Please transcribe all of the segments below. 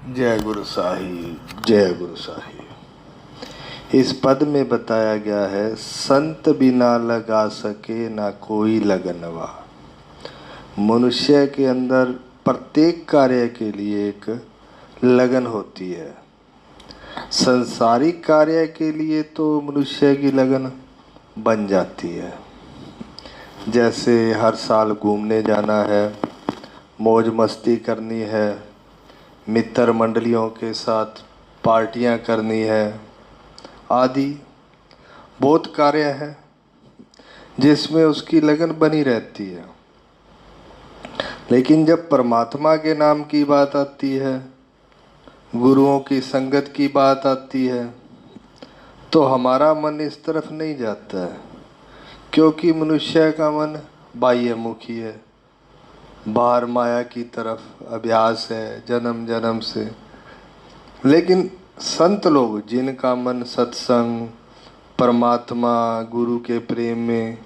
जय गुरु साहिब, जय गुरु साहिब। इस पद में बताया गया है, संत बिना लगा सके ना कोई लगनवा। मनुष्य के अंदर प्रत्येक कार्य के लिए एक लगन होती है। संसारिक कार्य के लिए तो मनुष्य की लगन बन जाती है। जैसे हर साल घूमने जाना है, मौज मस्ती करनी है, मित्र मंडलियों के साथ पार्टियां करनी है, आदि बहुत कार्य हैं जिसमें उसकी लगन बनी रहती है। लेकिन जब परमात्मा के नाम की बात आती है, गुरुओं की संगत की बात आती है, तो हमारा मन इस तरफ नहीं जाता है, क्योंकि मनुष्य का मन बाह्यमुखी है, बाहर माया की तरफ अभ्यास है जन्म जन्म से। लेकिन संत लोग जिनका मन सत्संग, परमात्मा, गुरु के प्रेम में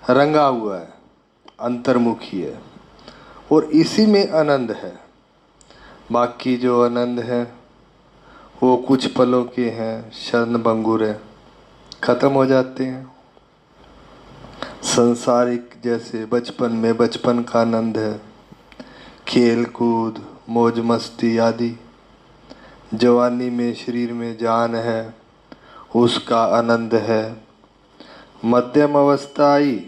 रंगा हुआ है, अंतर्मुखी है, और इसी में आनंद है। बाकी जो आनंद है वो कुछ पलों के हैं, क्षणभंगुर है, खत्म हो जाते हैं। संसारिक जैसे बचपन में बचपन का आनंद है, खेल कूद मौज मस्ती आदि। जवानी में शरीर में जान है, उसका आनंद है। मध्यम अवस्था आई,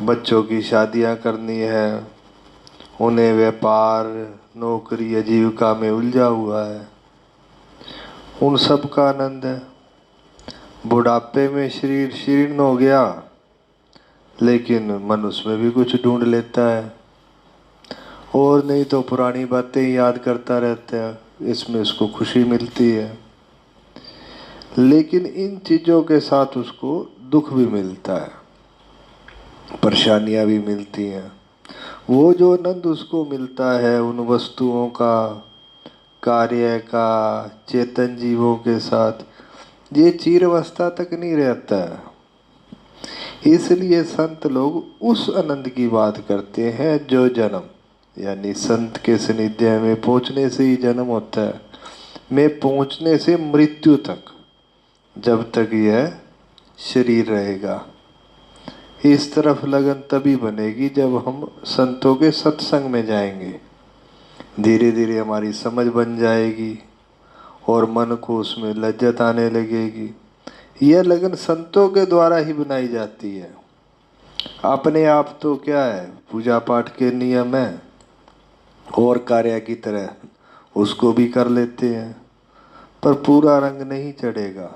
बच्चों की शादियां करनी है, उन्हें व्यापार नौकरी आजीविका में उलझा हुआ है, उन सब का आनंद है। बुढ़ापे में शरीर शीर्ण हो गया, लेकिन मन उसमें भी कुछ ढूंढ लेता है, और नहीं तो पुरानी बातें याद करता रहता है, इसमें उसको खुशी मिलती है। लेकिन इन चीज़ों के साथ उसको दुख भी मिलता है, परेशानियां भी मिलती हैं। वो जो आनंद उसको मिलता है उन वस्तुओं का, कार्य का, चेतन जीवों के साथ, ये चिरावस्था तक नहीं रहता है। इसलिए संत लोग उस आनंद की बात करते हैं जो जन्म, यानी संत के सानिध्य में पहुंचने से ही जन्म होता है, में पहुंचने से मृत्यु तक, जब तक यह शरीर रहेगा। इस तरफ लगन तभी बनेगी जब हम संतों के सत्संग में जाएंगे। धीरे धीरे हमारी समझ बन जाएगी और मन को उसमें लज्जत आने लगेगी। यह लगन संतों के द्वारा ही बनाई जाती है। अपने आप तो क्या है, पूजा पाठ के नियम है और कार्य की तरह उसको भी कर लेते हैं, पर पूरा रंग नहीं चढ़ेगा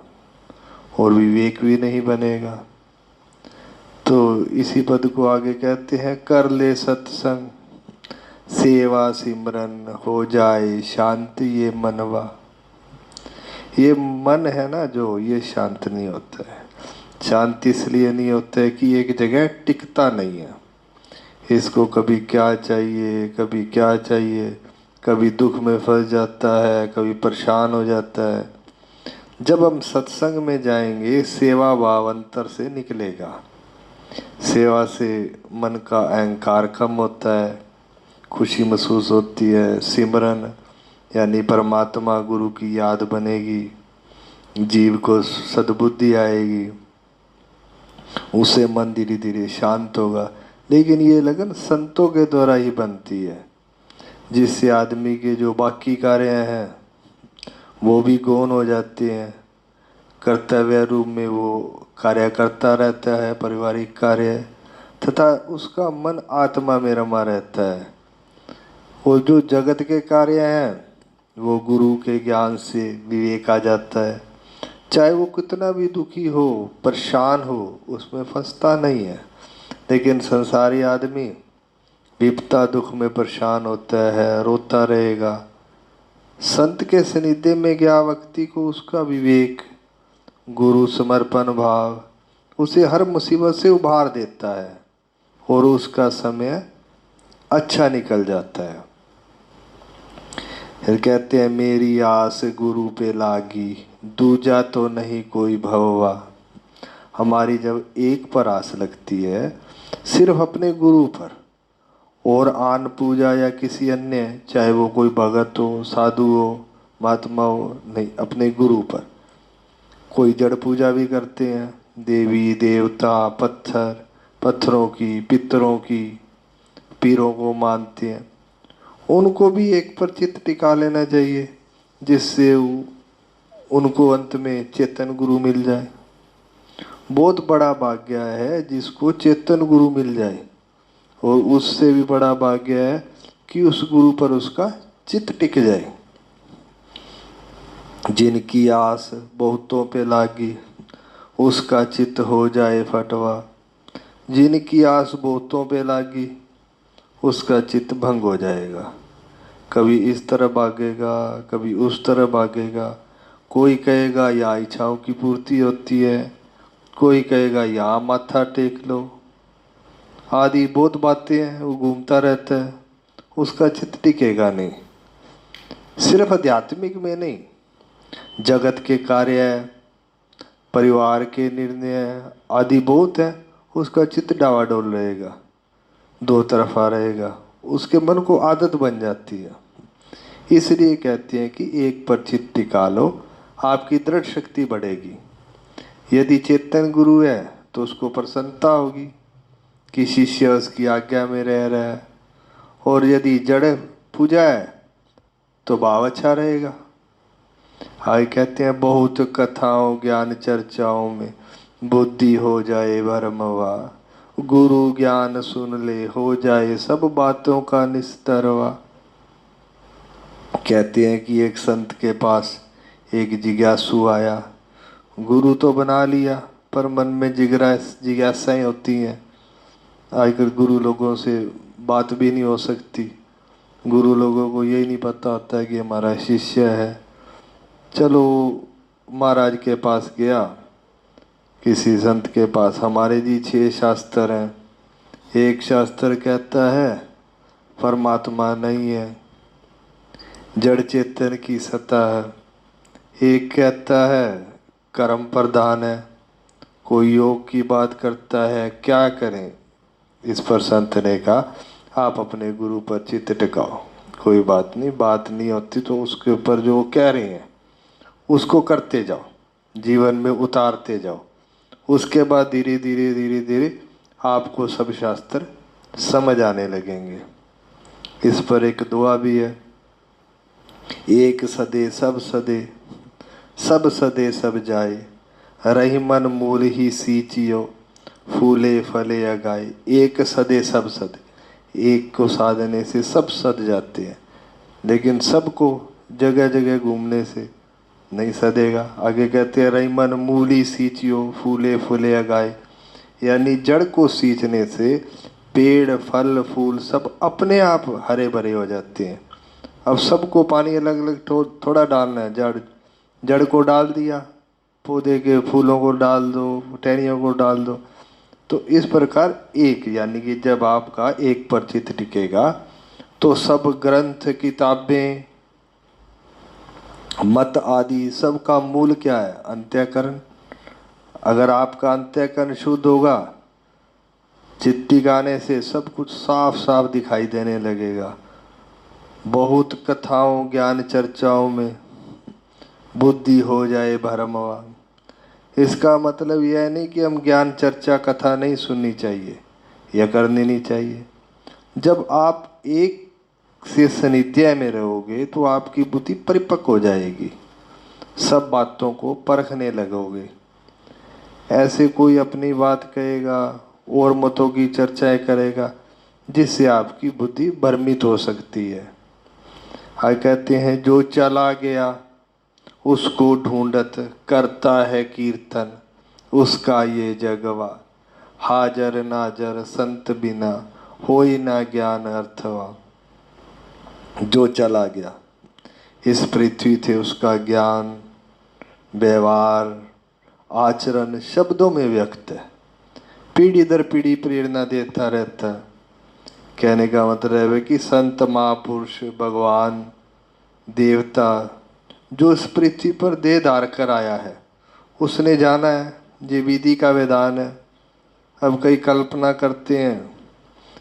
और विवेक भी नहीं बनेगा। तो इसी पद को आगे कहते हैं, कर ले सत्संग सेवा सिमरन हो जाए शांति ये मनवा। ये मन है ना जो, ये शांत नहीं होता है। शांति इसलिए नहीं होता है कि एक जगह टिकता नहीं है। इसको कभी क्या चाहिए, कभी क्या चाहिए, कभी दुख में फंस जाता है, कभी परेशान हो जाता है। जब हम सत्संग में जाएंगे, सेवा भाव अंतर से निकलेगा। सेवा से मन का अहंकार कम होता है, खुशी महसूस होती है। सिमरन यानी परमात्मा गुरु की याद बनेगी, जीव को सद्बुद्धि आएगी, उसे मन धीरे धीरे शांत होगा। लेकिन ये लगन संतों के द्वारा ही बनती है, जिससे आदमी के जो बाकी कार्य हैं वो भी गौण हो जाते हैं। कर्तव्य रूप में वो कार्य करता रहता है, पारिवारिक कार्य, तथा उसका मन आत्मा में रमा रहता है। वो जो जगत के कार्य हैं वो गुरु के ज्ञान से विवेक आ जाता है। चाहे वो कितना भी दुखी हो, परेशान हो, उसमें फंसता नहीं है। लेकिन संसारी आदमी विपदा दुख में परेशान होता है, रोता रहेगा। संत के सानिध्य में गया व्यक्ति को उसका विवेक, गुरु समर्पण भाव उसे हर मुसीबत से उबार देता है और उसका समय अच्छा निकल जाता है। फिर कहते हैं, मेरी आस गुरु पे लागी दूजा तो नहीं कोई भववा। हमारी जब एक पर आस लगती है, सिर्फ अपने गुरु पर, और आन पूजा या किसी अन्य, चाहे वो कोई भगत हो, साधु हो, महात्मा हो, नहीं, अपने गुरु पर। कोई जड़ पूजा भी करते हैं, देवी देवता, पत्थर, पत्थरों की, पितरों की, पीरों को मानते हैं। उनको भी एक पर चित्त टिका लेना चाहिए, जिससे उनको अंत में चेतन गुरु मिल जाए। बहुत बड़ा भाग्य है जिसको चेतन गुरु मिल जाए, और उससे भी बड़ा भाग्य है कि उस गुरु पर उसका चित्त टिक जाए। जिनकी आस बहुतों पे लागी, उसका चित्त हो जाए फटवा। जिनकी आस बहुतों पे लागी, उसका चित्त भंग हो जाएगा। कभी इस तरह भागेगा, कभी उस तरह भागेगा। कोई कहेगा यहाँ इच्छाओं की पूर्ति होती है, कोई कहेगा यहाँ माथा टेक लो, आदि बहुत बातें हैं। वो घूमता रहता है, उसका चित्त टिकेगा नहीं। सिर्फ आध्यात्मिक में नहीं, जगत के कार्य, परिवार के निर्णय आदि बहुत है, उसका चित्त डावाडोल रहेगा, दो तरफा रहेगा, उसके मन को आदत बन जाती है। इसलिए कहते हैं कि एक पर चित्त टिका लो, आपकी दृढ़ शक्ति बढ़ेगी। यदि चेतन गुरु है तो उसको प्रसन्नता होगी कि शिष्य उसकी आज्ञा में रह रहा है, और यदि जड़ पूजा है तो भाव अच्छा रहेगा। आगे कहते हैं, बहुत कथाओं ज्ञान चर्चाओं में बुद्धि हो जाए भरमवा। गुरु ज्ञान सुन ले, हो जाए सब बातों का निस्तरवा। कहते हैं कि एक संत के पास एक जिज्ञासु आया। गुरु तो बना लिया, पर मन में जिज्ञासाएं होती हैं। आजकल गुरु लोगों से बात भी नहीं हो सकती। गुरु लोगों को यही नहीं पता होता है कि हमारा शिष्य है। चलो महाराज के पास गया, किसी संत के पास। हमारे जी 6 शास्त्र हैं। एक शास्त्र कहता है परमात्मा नहीं है, जड़ चेतन की सत्ता है। एक कहता है कर्म प्रधान है, कोई योग की बात करता है। क्या करें? इस पर संत ने कहा आप अपने गुरु पर चित्त टिकाओ, कोई बात नहीं, बात नहीं होती तो उसके ऊपर जो कह रहे हैं उसको करते जाओ, जीवन में उतारते जाओ। उसके बाद धीरे धीरे धीरे धीरे आपको सब शास्त्र समझ आने लगेंगे। इस पर एक दुआ भी है, एक सदे सब सदे, सब सदे सब जाए, रही मन मूल ही सींचियो, फूले फले अगाए। एक सदे सब सदे, एक को साधने से सब सद जाते हैं, लेकिन सबको जगह जगह घूमने से नहीं सदेगा। आगे कहते हैं रही मन मूली सींचियो, फूले फूले अगाए, यानी जड़ को सींचने से पेड़ फल फूल सब अपने आप हरे भरे हो जाते हैं। अब सबको पानी अलग अलग थोड़ा डालना है। जड़ को डाल दिया, पौधे के फूलों को डाल दो, टहनियों को डाल दो। तो इस प्रकार एक, यानी कि जब आपका एक पर चित्त टिकेगा तो सब ग्रंथ, किताबें, मत आदि सब का मूल क्या है? अंतःकरण। अगर आपका अंतःकरण शुद्ध होगा, चित्त टिकाने से सब कुछ साफ साफ दिखाई देने लगेगा। बहुत कथाओं ज्ञान चर्चाओं में बुद्धि हो जाए भरमवा। इसका मतलब यह नहीं कि हम ज्ञान चर्चा कथा नहीं सुननी चाहिए या करनी नहीं चाहिए। जब आप एक से सानिध्य में रहोगे तो आपकी बुद्धि परिपक्व हो जाएगी, सब बातों को परखने लगोगे। ऐसे कोई अपनी बात कहेगा और मतों की चर्चाएं करेगा, जिससे आपकी बुद्धि भ्रमित हो सकती है। आज कहते हैं जो चला गया उसको ढूंढत, करता है कीर्तन उसका ये जगवा। हाजर नाजर संत बिना, होई ना ज्ञान अर्थवा। जो चला गया इस पृथ्वी थे, उसका ज्ञान, व्यवहार, आचरण शब्दों में व्यक्त है, पीढ़ी दर पीढ़ी प्रेरणा देता रहता है। कहने का मतलब है कि संत महापुरुष, भगवान, देवता जो इस पृथ्वी पर देह धार कर आया है, उसने जाना है, ये विधि का विधान है। अब कई कल्पना करते हैं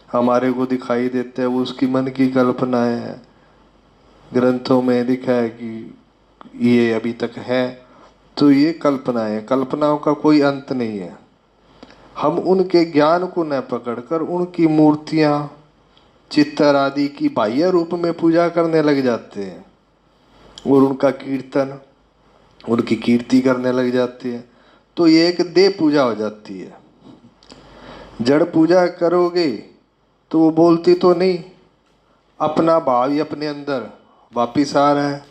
हमारे को दिखाई देता है वो उसकी मन की कल्पनाएं हैं। ग्रंथों में लिखा है कि ये अभी तक है, तो ये कल्पनाएं, कल्पनाओं का कोई अंत नहीं है। हम उनके ज्ञान को न पकड़कर उनकी मूर्तियां, चित्तर आदि की बाह्य रूप में पूजा करने लग जाते हैं और उनका कीर्तन, उनकी कीर्ति करने लग जाते हैं। तो ये एक देह पूजा हो जाती है। जड़ पूजा करोगे तो वो बोलती तो नहीं, अपना भाव ही अपने अंदर वापिस आ रहा है।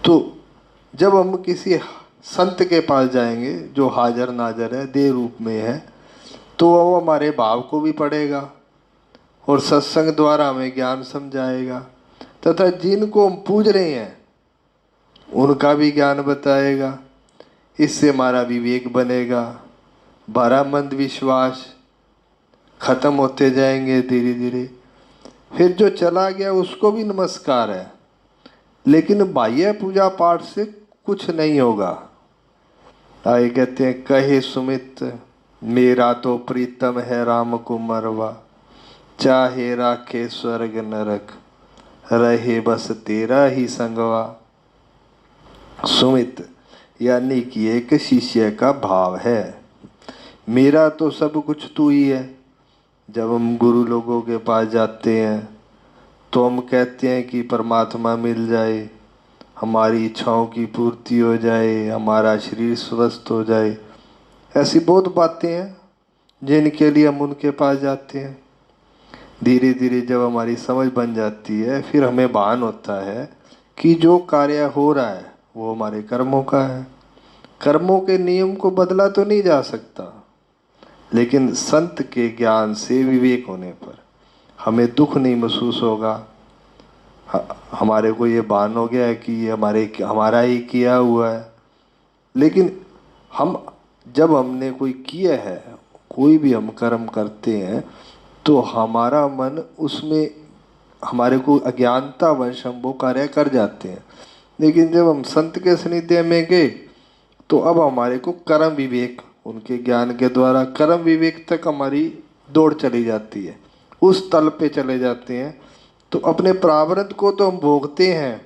तो जब हम किसी संत के पास जाएंगे जो हाजर नाजर है, देह रूप में है, तो वो हमारे भाव को भी पढ़ेगा और सत्संग द्वारा हमें ज्ञान समझाएगा, तथा जिनको हम पूज रहे हैं उनका भी ज्ञान बताएगा। इससे हमारा विवेक बनेगा, भरामंद विश्वास खत्म होते जाएंगे धीरे धीरे। फिर जो चला गया उसको भी नमस्कार है, लेकिन बाह्य पूजा पाठ से कुछ नहीं होगा। आगे कहते हैं, कहे सुमित मेरा तो प्रीतम है राम को मरवा, चाहे राखे स्वर्ग नरक, रहे बस तेरा ही संगवा। सुमित यानी कि एक शिष्य का भाव है, मेरा तो सब कुछ तू ही है। जब हम गुरु लोगों के पास जाते हैं तो हम कहते हैं कि परमात्मा मिल जाए, हमारी इच्छाओं की पूर्ति हो जाए, हमारा शरीर स्वस्थ हो जाए। ऐसी बहुत बातें हैं जिनके लिए हम उनके पास जाते हैं। धीरे धीरे जब हमारी समझ बन जाती है, फिर हमें भान होता है कि जो कार्य हो रहा है वो हमारे कर्मों का है। कर्मों के नियम को बदला तो नहीं जा सकता, लेकिन संत के ज्ञान से विवेक होने पर हमें दुख नहीं महसूस होगा। हमारे को ये भान हो गया है कि ये हमारा ही किया हुआ है। लेकिन हम जब हमने कोई किया है, कोई भी हम कर्म करते हैं, तो हमारा मन उसमें, हमारे को अज्ञानतावश हम वो कार्य कर जाते हैं। लेकिन जब हम संत के सानिध्य में गए तो अब हमारे को कर्म विवेक, उनके ज्ञान के द्वारा कर्म विवेक तक हमारी दौड़ चली जाती है, उस तल पे चले जाते हैं। तो अपने प्रारब्ध को तो हम भोगते हैं,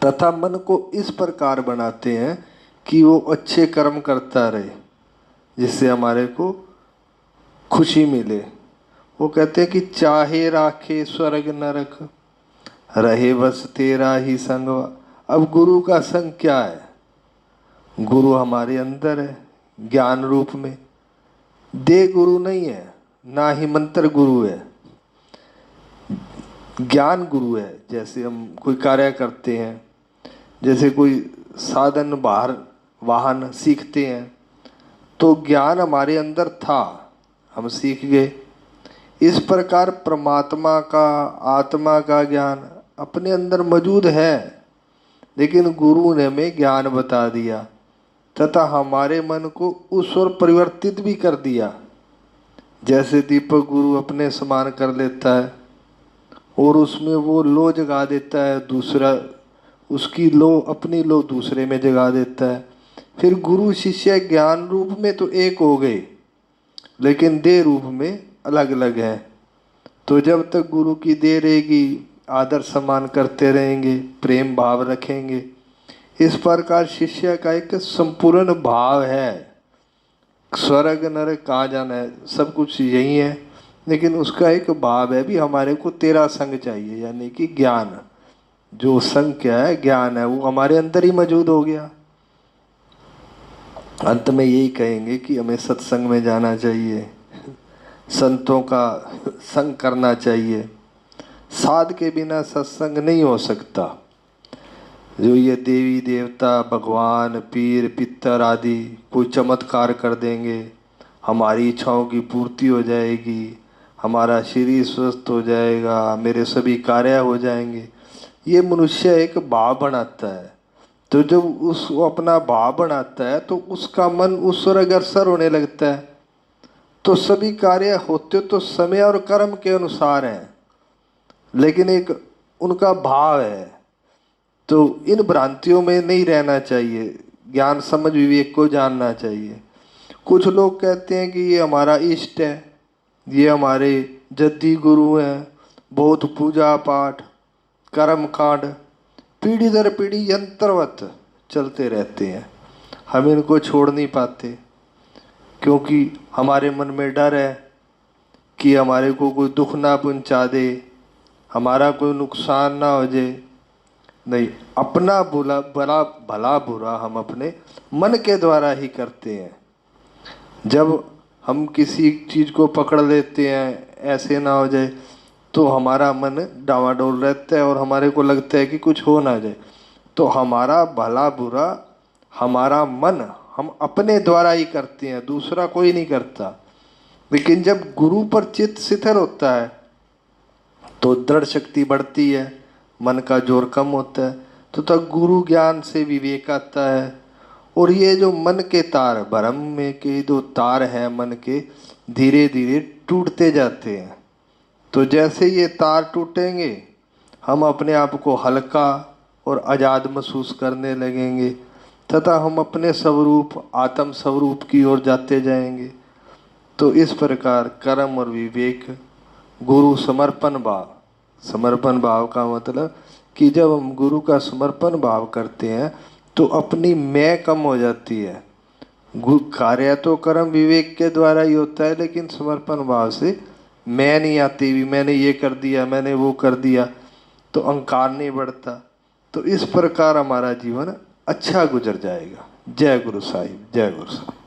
तथा मन को इस प्रकार बनाते हैं कि वो अच्छे कर्म करता रहे, जिससे हमारे को खुशी मिले। वो कहते हैं कि चाहे राखे स्वर्ग नरक, रहे बस तेरा ही संग। अब गुरु का संग क्या है? गुरु हमारे अंदर है, ज्ञान रूप में। देह गुरु नहीं है, ना ही मंत्र गुरु है, ज्ञान गुरु है। जैसे हम कोई कार्य करते हैं, जैसे कोई साधन बाहर वाहन सीखते हैं, तो ज्ञान हमारे अंदर था, हम सीख गए। इस प्रकार परमात्मा का, आत्मा का ज्ञान अपने अंदर मौजूद है, लेकिन गुरु ने हमें ज्ञान बता दिया तथा हमारे मन को उस ओर परिवर्तित भी कर दिया। जैसे दीपक गुरु अपने समान कर लेता है और उसमें वो लो जगा देता है, दूसरा उसकी लो, अपनी लो दूसरे में जगा देता है। फिर गुरु शिष्य ज्ञान रूप में तो एक हो गए, लेकिन देह रूप में अलग अलग है। तो जब तक गुरु की देह रहेगी, आदर सम्मान करते रहेंगे, प्रेम भाव रखेंगे। इस प्रकार शिष्य का एक संपूर्ण भाव है। स्वर्ग नरक कहाँ जाना है, सब कुछ यही है, लेकिन उसका एक भाव है भी, हमारे को तेरा संग चाहिए, यानी कि ज्ञान। जो संग क्या है, ज्ञान है, वो हमारे अंदर ही मौजूद हो गया। अंत में यही कहेंगे कि हमें सत्संग में जाना चाहिए, संतों का संग करना चाहिए। साध के बिना सत्संग नहीं हो सकता। जो ये देवी देवता, भगवान, पीर, पितर आदि कोई चमत्कार कर देंगे, हमारी इच्छाओं की पूर्ति हो जाएगी, हमारा शरीर स्वस्थ हो जाएगा, मेरे सभी कार्य हो जाएंगे, ये मनुष्य एक भाव बनाता है। तो जब उस अपना भाव बनाता है तो उसका मन उस ओर अग्रसर होने लगता है। तो सभी कार्य होते तो समय और कर्म के अनुसार हैं, लेकिन एक उनका भाव है। तो इन भ्रांतियों में नहीं रहना चाहिए, ज्ञान समझ विवेक को जानना चाहिए। कुछ लोग कहते हैं कि ये हमारा इष्ट है, ये हमारे जद्दी गुरु हैं, बहुत पूजा पाठ कर्म कांड पीढ़ी दर पीढ़ी यंत्रवत चलते रहते हैं। हम इनको छोड़ नहीं पाते क्योंकि हमारे मन में डर है कि हमारे को कोई दुख ना पहुंचा दे, हमारा कोई नुकसान ना हो जाए। नहीं, अपना बुला भला भला बुरा हम अपने मन के द्वारा ही करते हैं। जब हम किसी चीज़ को पकड़ लेते हैं ऐसे ना हो जाए तो हमारा मन डावाडोल रहता है और हमारे को लगता है कि कुछ हो ना जाए। तो हमारा भला बुरा हमारा मन हम अपने द्वारा ही करते हैं, दूसरा कोई नहीं करता। लेकिन जब गुरु पर चित्त शिथिल होता है तो दृढ़ शक्ति बढ़ती है, मन का जोर कम होता है, तो तब गुरु ज्ञान से विवेक आता है। और ये जो मन के तार, भ्रम में के जो तार हैं मन के, धीरे धीरे टूटते जाते हैं। तो जैसे ये तार टूटेंगे हम अपने आप को हल्का और आज़ाद महसूस करने लगेंगे तथा हम अपने स्वरूप आत्म स्वरूप की ओर जाते जाएंगे। तो इस प्रकार कर्म और विवेक, गुरु समर्पण भाव का मतलब कि जब हम गुरु का समर्पण भाव करते हैं तो अपनी मैं कम हो जाती है। कार्य तो कर्म विवेक के द्वारा ही होता है, लेकिन समर्पण भाव से मैं नहीं आती भी, मैंने ये कर दिया, मैंने वो कर दिया, तो अहंकार नहीं बढ़ता। तो इस प्रकार हमारा जीवन अच्छा गुजर जाएगा। जय गुरु साहिब, जय गुरु साहिब।